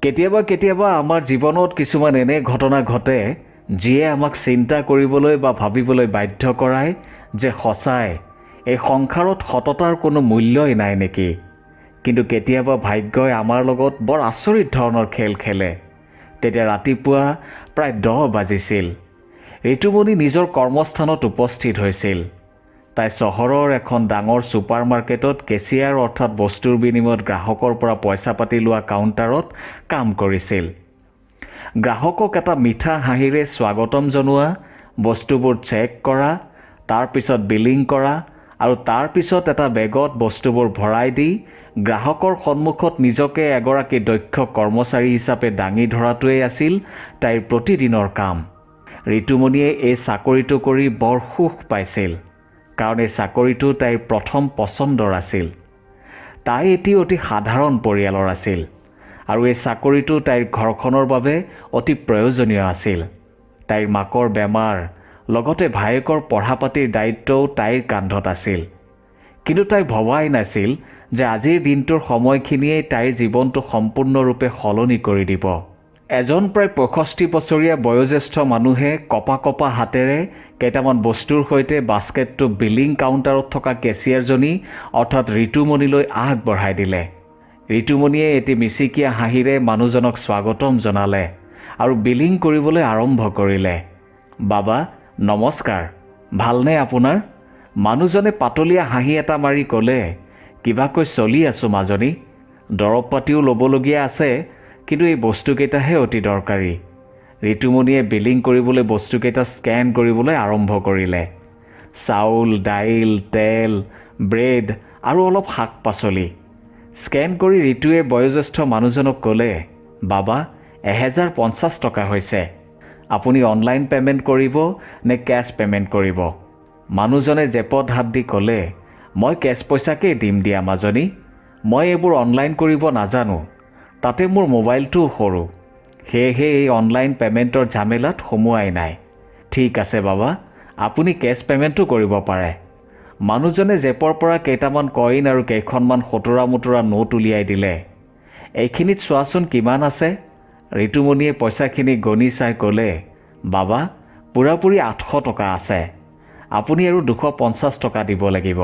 কেতিয়াবা কেতিয়াবা আমাৰ জীৱনত কিছুমান এনে ঘটনা ঘটে যিয়ে আমাক চিন্তা কৰিবলৈ বা ভাবিবলৈ বাধ্য কৰায় যে সঁচাই এই সংসাৰত সততাৰ কোনো মূল্যই নাই নেকি। কিন্তু কেতিয়াবা ভাগ্যই আমাৰ লগত বৰ আচৰিত ধৰণৰ খেল খেলে। তেতিয়া ৰাতিপুৱা প্ৰায় 10 বাজিছিল। ঋতুমণি নিজৰ কৰ্মস্থানত উপস্থিত হৈছিল। তাই চহৰৰ এখন ডাঙৰ ছুপাৰ মাৰ্কেটত কেছিয়াৰ অৰ্থাৎ বস্তুৰ বিনিময়ত গ্ৰাহকৰ পৰা পইচা পাতি লোৱা কাউণ্টাৰত কাম কৰিছিল। গ্ৰাহকক এটা মিঠা হাঁহিৰে স্বাগতম জনোৱা, বস্তুবোৰ চেক কৰা, তাৰ পিছত বিলিং কৰা আৰু তাৰ পিছত এটা বেগত বস্তুবোৰ ভৰাই দি গ্ৰাহকৰ সন্মুখত নিজকে এগৰাকী দক্ষ কৰ্মচাৰী হিচাপে দাঙি ধৰাটোৱেই আছিল তাইৰ প্ৰতিদিনৰ কাম। ঋতুমণিয়ে এই চাকৰিটো কৰি বৰ সুখ পাইছিল, কাৰণ এই চাকৰিটো তাইৰ প্ৰথম পচন্দৰ আছিল। তাই এটি অতি সাধাৰণ পৰিয়ালৰ আছিল আৰু এই চাকৰিটো তাইৰ ঘৰখনৰ বাবে অতি প্ৰয়োজনীয় আছিল। তাইৰ মাকৰ বেমাৰ, লগতে ভায়েকৰ পঢ়া পাতিৰ দায়িত্বও তাইৰ কান্ধত আছিল। কিন্তু তাই ভবাই নাছিল যে আজিৰ দিনটোৰ সময়খিনিয়েই তাইৰ জীৱনটো সম্পূৰ্ণৰূপে সলনি কৰি দিব। এজন প্ৰায় 65 বছৰীয়া বয়োজ্যেষ্ঠ মানুহে কপা কপা হাতেৰে কেইটামান বস্তুৰ সৈতে বাস্কেটটো বিলিং কাউণ্টাৰত থকা কেছিয়াৰজনী অৰ্থাৎ ঋতুমণিলৈ আগবঢ়াই দিলে। ঋতুমণিয়ে এটি মিচিকীয়া হাঁহিৰে মানুহজনক স্বাগতম জনালে আৰু বিলিং কৰিবলৈ আৰম্ভ কৰিলে। বাবা নমস্কাৰ, ভালনে আপোনাৰ? মানুহজনে পাতলীয়া হাঁহি এটা মাৰি ক'লে, কিবাকৈ চলি আছোঁ মাজনী। দৰৱ পাতিও ল'বলগীয়া আছে, কিন্তু এই বস্তুকেইটাহে অতি দৰকাৰী। ঋতুমণিয়ে বিলিং কৰিবলৈ বস্তুকেইটা স্কেন কৰিবলৈ আৰম্ভ কৰিলে। চাউল, দাইল, তেল, ব্ৰেড আৰু অলপ শাক পাচলি। স্কেন কৰি ঋতুৱে বয়োজ্যেষ্ঠ মানুহজনক ক'লে, বাবা 1050 টকা হৈছে। আপুনি অনলাইন পে'মেণ্ট কৰিব নে কেছ পে'মেণ্ট কৰিব? মানুহজনে জেপত হাত দি ক'লে, মই কেছ পইচাকেই দিম দিয়া মাজনী। মই এইবোৰ অনলাইন কৰিব নাজানো, তাতে মোৰ মোবাইলটোও সৰু, সেয়েহে এই অনলাইন পে'মেণ্টৰ ঝামেলাত সোমোৱাই নাই। ঠিক আছে বাবা, আপুনি কেছ পে'মেণ্টো কৰিব পাৰে। মানুহজনে জেপৰ পৰা কেইটামান কইন আৰু কেইখনমান সতৰা মোতৰা নোট উলিয়াই দিলে। এইখিনিত চোৱাচোন কিমান আছে। ঋতুমণিয়ে পইচাখিনি গণি চাই ক'লে, বাবা পূৰাপূৰি 800 টকা আছে। আপুনি আৰু 250 টকা দিব লাগিব।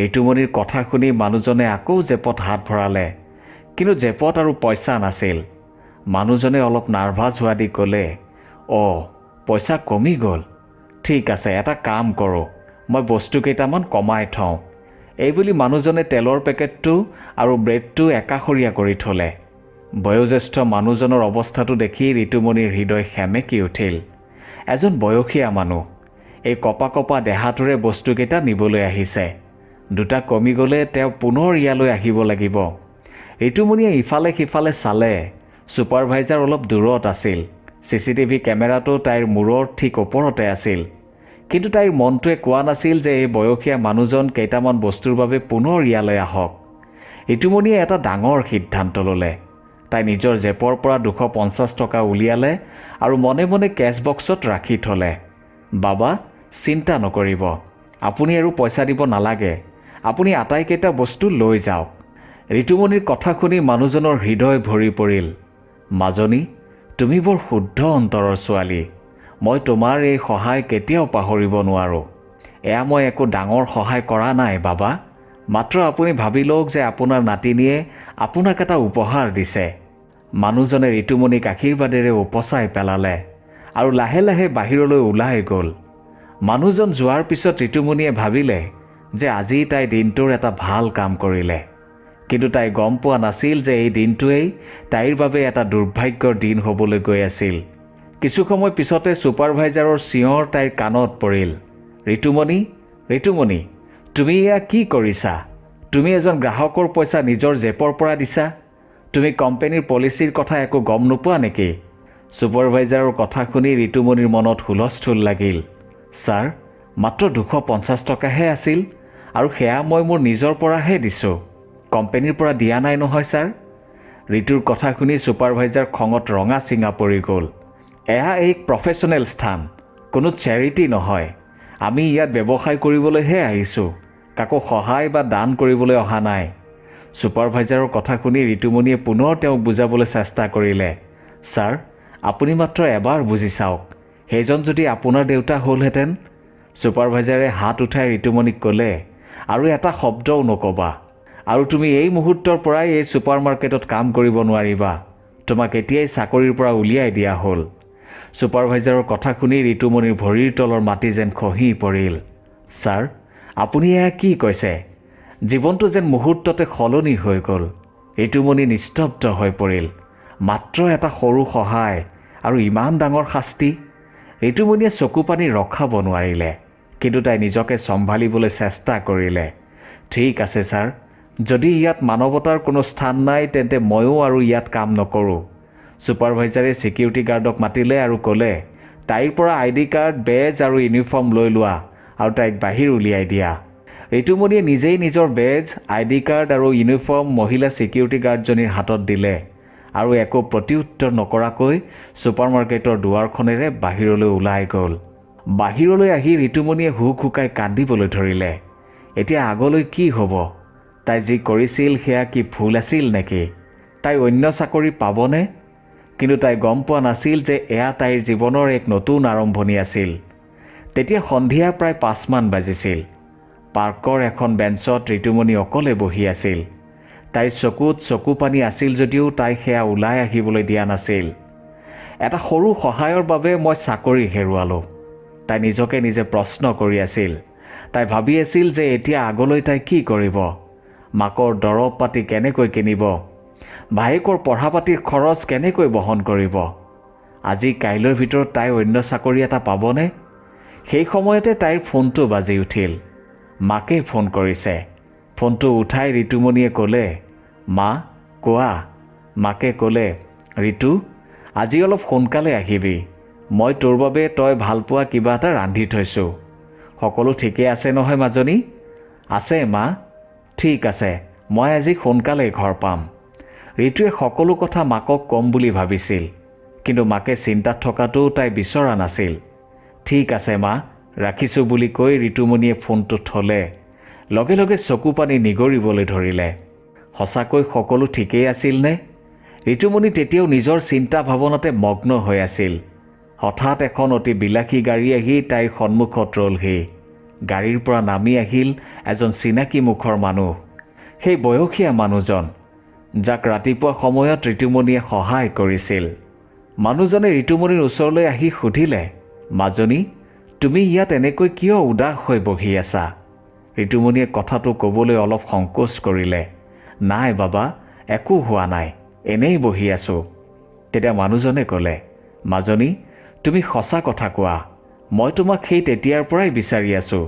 ঋতুমণিৰ কথা শুনি মানুহজনে আকৌ জেপত হাত ভৰালে, কিন্তু জেপত আৰু পইচা নাছিল। মানুহজনে অলপ নাৰ্ভাছ হোৱা দি ক'লে, পইচা কমি গ'ল। ঠিক আছে, এটা কাম কৰোঁ, মই বস্তু কেইটামান কমাই থওঁ। এইবুলি মানুহজনে তেলৰ পেকেটটো আৰু ব্ৰেডটো একাষৰীয়া কৰি থ'লে। বয়োজ্যেষ্ঠ মানুহজনৰ অৱস্থাটো দেখি ঋতুমণিৰ হৃদয় সেমেকি উঠিল। এজন বয়সীয়া মানুহ এই কপা কপা দেহাটোৰে বস্তুকেইটা নিবলৈ আহিছে। দুটা কমি গ'লে তেওঁ পুনৰ ইয়ালৈ আহিব লাগিব। ঋতুমণিয়ে ইফালে সিফালে চালে। ছুপাৰভাইজাৰ অলপ দূৰত আছিল। CCTV কেমেৰাটো তাইৰ মূৰৰ ঠিক ওপৰতে আছিল। কিন্তু তাইৰ মনটোৱে কোৱা নাছিল যে এই বয়সীয়া মানুহজন কেইটামান বস্তুৰ বাবে পুনৰ ইয়ালৈ আহক। ঋতুমণিয়ে এটা ডাঙৰ সিদ্ধান্ত ল'লে। তাই নিজৰ জেপৰ পৰা 250 টকা উলিয়ালে আৰু মনে মনে কেছ বক্সত ৰাখি থ'লে। বাবা চিন্তা নকৰিব, আপুনি আৰু পইচা দিব নালাগে, আপুনি আটাইকেইটা বস্তু লৈ যাওক। ঋতুমণিৰ কথা শুনি মানুহজনৰ হৃদয় ভৰি পৰিল। মাজনী, তুমি বৰ শুদ্ধ অন্তৰৰ ছোৱালী। মই তোমাৰ এই সহায় কেতিয়াও পাহৰিব নোৱাৰোঁ। এয়া মই একো ডাঙৰ সহায় কৰা নাই বাবা, মাত্ৰ আপুনি ভাবি লওক যে আপোনাৰ নাতিনীয়ে আপোনাক এটা উপহাৰ দিছে। মানুহজনে ঋতুমণিক আশীৰ্বাদেৰে উপচাই পেলালে আৰু লাহে লাহে বাহিৰলৈ ওলাই গ'ল। মানুহজন যোৱাৰ পিছত ঋতুমণিয়ে ভাবিলে যে আজি তাই দিনটোৰ এটা ভাল কাম কৰিলে। কিন্তু তাই গম পোৱা নাছিল যে এই দিনটোৱেই তাইৰ বাবে এটা দুৰ্ভাগ্যৰ দিন হ'বলৈ গৈ আছিল। কিছু সময় পিছতে ছুপাৰভাইজাৰৰ চিঞৰ তাইৰ কাণত পৰিল। ঋতুমণি, ঋতুমণি, তুমি এয়া কি কৰিছা? তুমি এজন গ্ৰাহকৰ পইচা নিজৰ জেপৰ পৰা দিছা। তুমি কোম্পানীৰ পলিচিৰ কথা একো গম নোপোৱা নেকি? ছুপাৰভাইজাৰৰ কথা শুনি ঋতুমণিৰ মনত হুলস্থুল লাগিল। ছাৰ, মাত্ৰ 250 টকাহে আছিল আৰু সেয়া মই মোৰ নিজৰ পৰাহে দিছোঁ, কোম্পানীৰ পৰা দিয়া নাই নহয় ছাৰ। ঋতুৰ কথা শুনি ছুপাৰভাইজাৰ খঙত ৰঙা চিঙা পৰি গ'ল। এয়া এক প্ৰফেশ্যনেল স্থান, কোনো চেৰিটি নহয়। আমি ইয়াত ব্যৱসায় কৰিবলৈহে আহিছোঁ, কাকো সহায় বা দান কৰিবলৈ অহা নাই। ছুপাৰভাইজাৰৰ কথা শুনি ঋতুমণিয়ে পুনৰ তেওঁক বুজাবলৈ চেষ্টা কৰিলে। ছাৰ, আপুনি মাত্ৰ এবাৰ বুজি চাওক, সেইজন যদি আপোনাৰ দেউতা হ'লহেঁতেন। ছুপাৰভাইজাৰে হাত উঠাই ঋতুমণিক ক'লে, আৰু এটা শব্দও নক'বা, আৰু তুমি এই মুহূৰ্তৰ পৰাই এই ছুপাৰ মাৰ্কেটত কাম কৰিব নোৱাৰিবা। তোমাক এতিয়াই চাকৰিৰ পৰা উলিয়াই দিয়া হ'ল। ছুপাৰভাইজাৰৰ কথা শুনি ঋতুমণিৰ ভৰিৰ তলৰ মাটি যেন খহি পৰিল। ছাৰ, আপুনি এয়া কি কৈছে? জীৱনটো যেন মুহূৰ্ততে সলনি হৈ গ'ল। ঋতুমণি নিস্তব্ধ হৈ পৰিল। মাত্ৰ এটা সৰু সহায় আৰু ইমান ডাঙৰ শাস্তি। ঋতুমণিয়ে চকু পানী ৰখাব নোৱাৰিলে, কিন্তু তাই নিজকে চম্ভালিবলৈ চেষ্টা কৰিলে। ঠিক আছে ছাৰ, যদি ইয়াত মানৱতাৰ কোনো স্থান নাই তেন্তে ময়ো আৰু ইয়াত কাম নকৰোঁ। ছুপাৰভাইজাৰে ছিকিউৰিটি গাৰ্ডক মাতিলে আৰু ক'লে, তাইৰ পৰা ID কাৰ্ড, বেজ আৰু ইউনিফৰ্ম লৈ লোৱা আৰু তাইক বাহিৰ উলিয়াই দিয়া। ঋতুমণিয়ে নিজেই নিজৰ বেজ, ID কাৰ্ড আৰু ইউনিফৰ্ম মহিলা ছিকিউৰিটি গাৰ্ডজনীৰ হাতত দিলে আৰু একো প্ৰত্যুত্তৰ নকৰাকৈ ছুপাৰ মাৰ্কেটৰ দুৱাৰখনেৰে বাহিৰলৈ ওলাই গ'ল। বাহিৰলৈ আহি ঋতুমণিয়ে হুক হুকাই কান্দিবলৈ ধৰিলে। এতিয়া আগলৈ কি হ'ব? তাই যি কৰিছিল সেয়া কি ভুল আছিল নেকি? তাই অন্য চাকৰি পাবনে? কিন্তু তাই গম পোৱা নাছিল যে এয়া তাইৰ জীৱনৰ এক নতুন আৰম্ভণি আছিল। তেতিয়া সন্ধিয়া প্ৰায় 5 মান বাজিছিল। পাৰ্কৰ এখন বেঞ্চত ঋতুমণি অকলে বহি আছিল। তাইৰ চকুত চকু পানী আছিল যদিও তাই সেয়া ওলাই আহিবলৈ দিয়া নাছিল। এটা সৰু সহায়ৰ বাবে মই চাকৰি হেৰুৱালোঁ, তাই নিজকে নিজে প্ৰশ্ন কৰি আছিল। তাই ভাবি আছিল যে এতিয়া আগলৈ তাই কি কৰিব? মাকৰ দৰৱ পাতি কেনেকৈ কিনিব? ভায়েকৰ পঢ়া পাতিৰ খৰচ কেনেকৈ বহন কৰিব? আজি কাইলৈৰ ভিতৰত তাই অন্য চাকৰি এটা পাবনে? সেই সময়তে তাইৰ ফোনটো বাজি উঠিল। মাকে ফোন কৰিছে। ফোনটো উঠাই ঋতুমণিয়ে ক'লে, মা, কোৱা। মাকে ক'লে, ঋতু, আজি অলপ সোনকালে আহিবি। মই তোৰ বাবে তই ভালপোৱা কিবা এটা ৰান্ধি থৈছোঁ। সকলো ঠিকে আছে নহয় মাজনী? আছে মা। ঠিক আছে, মই আজি সোনকালেই ঘৰ পাম। ঋতুৱে সকলো কথা মাকক ক'ম বুলি ভাবিছিল, কিন্তু মাকে চিন্তাত থকাটো তাই বিচৰা নাছিল। ঠিক আছে মা, ৰাখিছোঁ বুলি কৈ ঋতুমণিয়ে ফোনটো থ'লে। লগে লগে চকু পানী নিগৰিবলৈ ধৰিলে। সঁচাকৈ সকলো ঠিকেই আছিলনে? ঋতুমণি তেতিয়াও নিজৰ চিন্তা ভাৱনাতে মগ্ন হৈ আছিল। হঠাৎ এখন অতি বিলাসী গাড়ী আহি তাইৰ সন্মুখত ৰ'লহি। গাড়ীৰ পৰা নামি আহিল এজন চিনাকি মুখৰ মানুহ। সেই বয়সীয়া মানুহজন, যাক ৰাতিপুৱা সময়ত ঋতুমণিয়ে সহায় কৰিছিল। মানুহজনে ঋতুমণিৰ ওচৰলৈ আহি সুধিলে, মাজনী, তুমি ইয়াত এনেকৈ কিয় উদাস হৈ বহি আছা? ঋতুমণিয়ে কথাটো ক'বলৈ অলপ সংকোচ কৰিলে। নাই বাবা, একো হোৱা নাই, এনেই বহি আছোঁ। তেতিয়া মানুহজনে ক'লে, মাজনী, তুমি সঁচা কথা কোৱা। মই তোমাক সেই তেতিয়াৰ পৰাই বিচাৰি আছোঁ,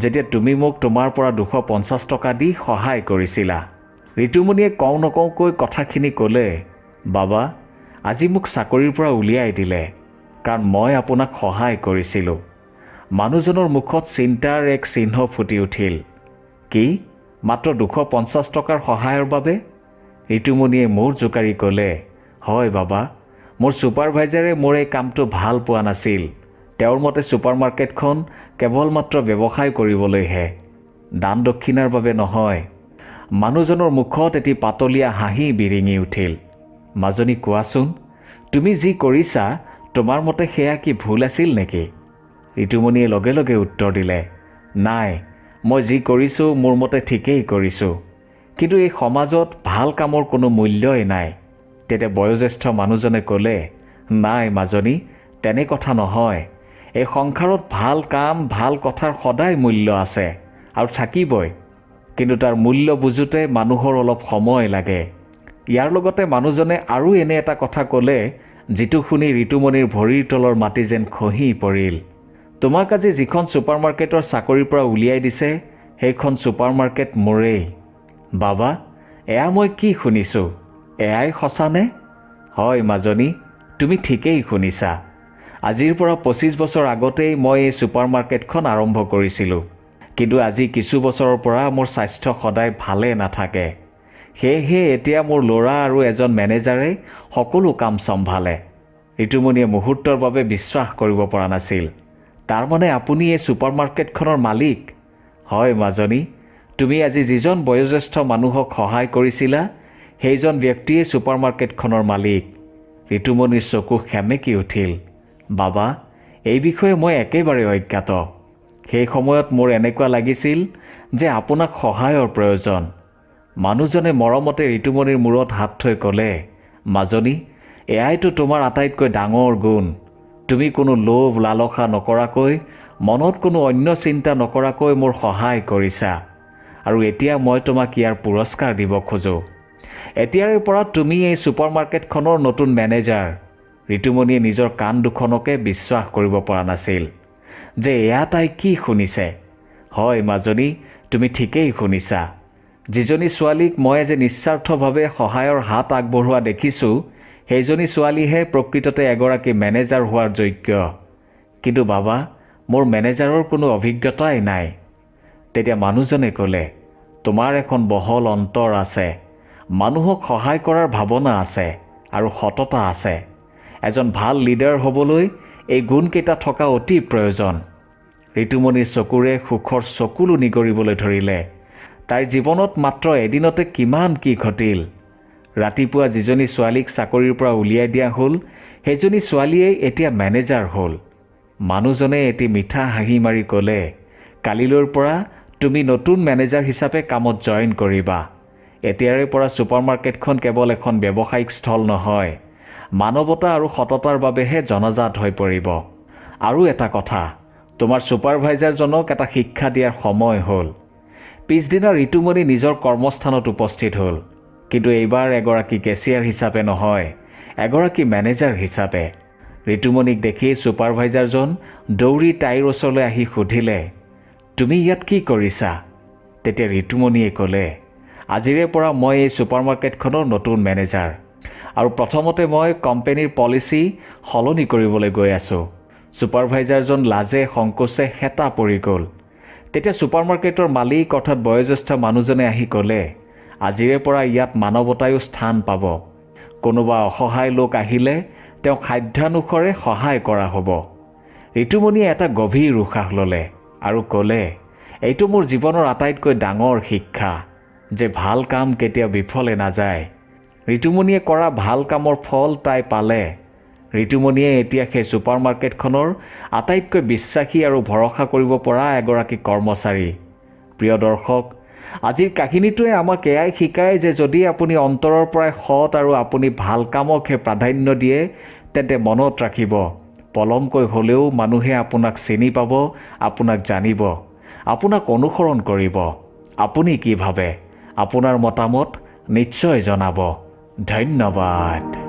যেতিয়া তুমি মোক তোমাৰ পৰা 250 টকা দি সহায় কৰিছিলা। ঋতুমণিয়ে কওঁ নকওঁকৈ কথাখিনি ক'লে, বাবা, আজি মোক চাকৰিৰ পৰা উলিয়াই দিলে, কাৰণ মই আপোনাক সহায় কৰিছিলোঁ। মানুহজনৰ মুখত চিন্তাৰ এক চিহ্ন ফুটি উঠিল। কি? মাত্ৰ 250 টকাৰ সহায়ৰ বাবে? ঋতুমণিয়ে মূৰ জোকাৰি ক'লে, হয় বাবা, মোৰ ছুপাৰভাইজাৰে মোৰ এই কামটো ভাল পোৱা নাছিল। তেওঁৰ মতে ছুপাৰ মাৰ্কেটখন কেৱল মাত্ৰ ব্যৱসায় কৰিবলৈহে, দান দক্ষিণাৰ বাবে নহয়। মানুহজনৰ মুখত এটি পাতলীয়া হাঁহি বিৰিঙি উঠিল। মাজনী, কোৱাচোন, তুমি যি কৰিছা তোমাৰ মতে সেয়া কি ভুল আছিল নেকি? ঋতুমণিয়ে লগে লগে উত্তৰ দিলে, নাই, মই যি কৰিছোঁ মোৰ মতে ঠিকেই কৰিছোঁ, কিন্তু এই সমাজত ভাল কামৰ কোনো মূল্যই নাই। তেতিয়া বয়োজ্যেষ্ঠ মানুহজনে ক'লে, নাই মাজনী, তেনে কথা নহয়। এই সংসাৰত ভাল কাম, ভাল কথাৰ সদায় মূল্য আছে আৰু থাকিবই, কিন্তু তাৰ মূল্য বুজোতে মানুহৰ অলপ সময় লাগে। ইয়াৰ লগতে মানুহজনে আৰু এনে এটা কথা ক'লে, যিটো শুনি ঋতুমণিৰ ভৰিৰ তলৰ মাটি যেন খহি পৰিল। তোমাক আজি যিখন ছুপাৰ মাৰ্কেটৰ চাকৰিৰ পৰা উলিয়াই দিছে, সেইখন ছুপাৰ মাৰ্কেট মোৰেই। বাবা, এয়া মই কি শুনিছোঁ? এয়াই সঁচানে? হয় মাজনী, তুমি ঠিকেই শুনিছা। আজিৰ পৰা 25 বছৰ আগতেই মই এই ছুপাৰ মাৰ্কেটখন আৰম্ভ কৰিছিলোঁ, কিন্তু আজি কিছু বছৰৰ পৰা মোৰ স্বাস্থ্য সদায় ভালে নাথাকে। সেয়েহে এতিয়া মোৰ ল'ৰা আৰু এজন মেনেজাৰে সকলো কাম চম্ভালে। ঋতুমণিয়ে মুহূৰ্তৰ বাবে বিশ্বাস কৰিব পৰা নাছিল। তাৰমানে আপুনি এই ছুপাৰ মাৰ্কেটখনৰ মালিক? হয় মাজনী, তুমি আজি যিজন বয়োজ্যেষ্ঠ মানুহক সহায় কৰিছিলা সেইজন ব্যক্তিয়ে ছুপাৰমাৰ্কেটখনৰ মালিক। ঋতুমণিৰ চকু সেমেকি উঠিল। বাবা, এই বিষয়ে মই একেবাৰে অজ্ঞাত। সেই সময়ত মোৰ এনেকুৱা লাগিছিল যে আপোনাক সহায়ৰ প্ৰয়োজন। মানুহজনে মৰমতে ঋতুমণিৰ মূৰত হাত থৈ ক'লে, মাজনী, এয়াইতো তোমাৰ আটাইতকৈ ডাঙৰ গুণ। তুমি কোনো লোভ লালসা নকৰাকৈ, মনত কোনো অন্য চিন্তা নকৰাকৈ মোৰ সহায় কৰিছা। আৰু এতিয়া মই তোমাক ইয়াৰ পুৰস্কাৰ দিব খোজোঁ। এতিয়াৰে পৰা তুমি এই ছুপাৰমাৰ্কেটখনৰ নতুন মেনেজাৰ। ঋতুমণিয়ে নিজৰ কাণ দুখনকে বিশ্বাস কৰিব পৰা নাছিল যে এয়া তাই কি শুনিছে। হয় মাজনী, তুমি ঠিকেই শুনিছা। যিজনী ছোৱালীক মই আজি নিস্বাৰ্থভাৱে সহায়ৰ হাত আগবঢ়োৱা দেখিছোঁ, সেইজনী ছোৱালীহে প্ৰকৃততে এগৰাকী মেনেজাৰ হোৱাৰ যোগ্য। কিন্তু বাবা, মোৰ মেনেজাৰৰ কোনো অভিজ্ঞতাই নাই। তেতিয়া মানুহজনে ক'লে, তোমাৰ এখন বহল অন্তৰ আছে, মানুহক সহায় কৰাৰ ভাৱনা আছে আৰু সততা আছে। এজন ভাল লিডাৰ হ'বলৈ এই গুণকেইটা থকা অতি প্ৰয়োজন। ঋতুমণিৰ চকুৰে সুখৰ চকুলো নিগৰিবলৈ ধৰিলে। তাইৰ জীৱনত মাত্ৰ এদিনতে কিমান কি ঘটিল। ৰাতিপুৱা যিজনী ছোৱালীক চাকৰিৰ পৰা উলিয়াই দিয়া হ'ল, সেইজনী ছোৱালীয়েই এতিয়া মেনেজাৰ হ'ল। মানুহজনে এটি মিঠা হাঁহি মাৰি ক'লে, কালিলৈৰ পৰা তুমি নতুন মেনেজাৰ হিচাপে কামত জইন কৰিবা। এতিয়াৰে পৰা ছুপাৰমাৰ্কেটখন কেৱল এখন ব্যৱসায়িক স্থল নহয়, মানৱতা আৰু সততাৰ বাবেহে জনাজাত হৈ পৰিব। আৰু এটা কথা, তোমাৰ ছুপাৰভাইজাৰজনক এটা শিক্ষা দিয়াৰ সময় হ'ল। পিছদিনা ঋতুমণি নিজৰ কৰ্মস্থানত উপস্থিত হ'ল, কিন্তু এইবাৰ এগৰাকী কেছিয়াৰ হিচাপে নহয়, এগৰাকী মেনেজাৰ হিচাপে। ঋতুমণিক দেখি ছুপাৰভাইজাৰজন দৌৰি তাইৰ ওচৰলৈ আহি সুধিলে, তুমি ইয়াত কি কৰিছা? তেতিয়া ঋতুমণিয়ে ক'লে, আজিৰে পৰা মই এই ছুপাৰমাৰ্কেটখনৰ নতুন মেনেজাৰ। আৰু প্ৰথমতে মই কোম্পানীৰ পলিচি সলনি কৰিবলৈ গৈ আছোঁ। ছুপাৰভাইজাৰজন লাজে সংকোচে হেতা পৰি গ'ল। তেতিয়া ছুপাৰমাৰ্কেটৰ মালিক অৰ্থাৎ বয়োজ্যেষ্ঠ মানুহজনে আহি ক'লে, আজিৰে পৰা ইয়াত মানৱতায়ো স্থান পাব। কোনোবা অসহায় লোক আহিলে তেওঁক সাধ্যানুসাৰে সহায় কৰা হ'ব। ঋতুমণিয়ে এটা গভীৰ উশাহ ল'লে আৰু ক'লে, এইটো মোৰ জীৱনৰ আটাইতকৈ ডাঙৰ শিক্ষা যে ভাল কাম কেতিয়াও বিফলে নাযায়। ঋতুমণিয়ে কৰা ভাল কামৰ ফল তাই পালে। ঋতুমণিয়ে এতিয়া সেই ছুপাৰমাৰ্কেটখনৰ আটাইতকৈ বিশ্বাসী আৰু ভৰসা কৰিব পৰা এগৰাকী কৰ্মচাৰী। প্ৰিয় দৰ্শক, আজিৰ কাহিনীটোৱে আমাক এয়াই শিকায় যে যদি আপুনি অন্তৰৰ পৰাই সৎ আৰু আপুনি ভাল কামকহে প্ৰাধান্য দিয়ে, তেন্তে মনত ৰাখিব, পলমকৈ হ'লেও মানুহে আপোনাক চিনি পাব, আপোনাক জানিব, আপোনাক অনুসৰণ কৰিব। আপুনি কি ভাবে? আপোনাৰ মতামত নিশ্চয় জনাব। ধন্যবাদ।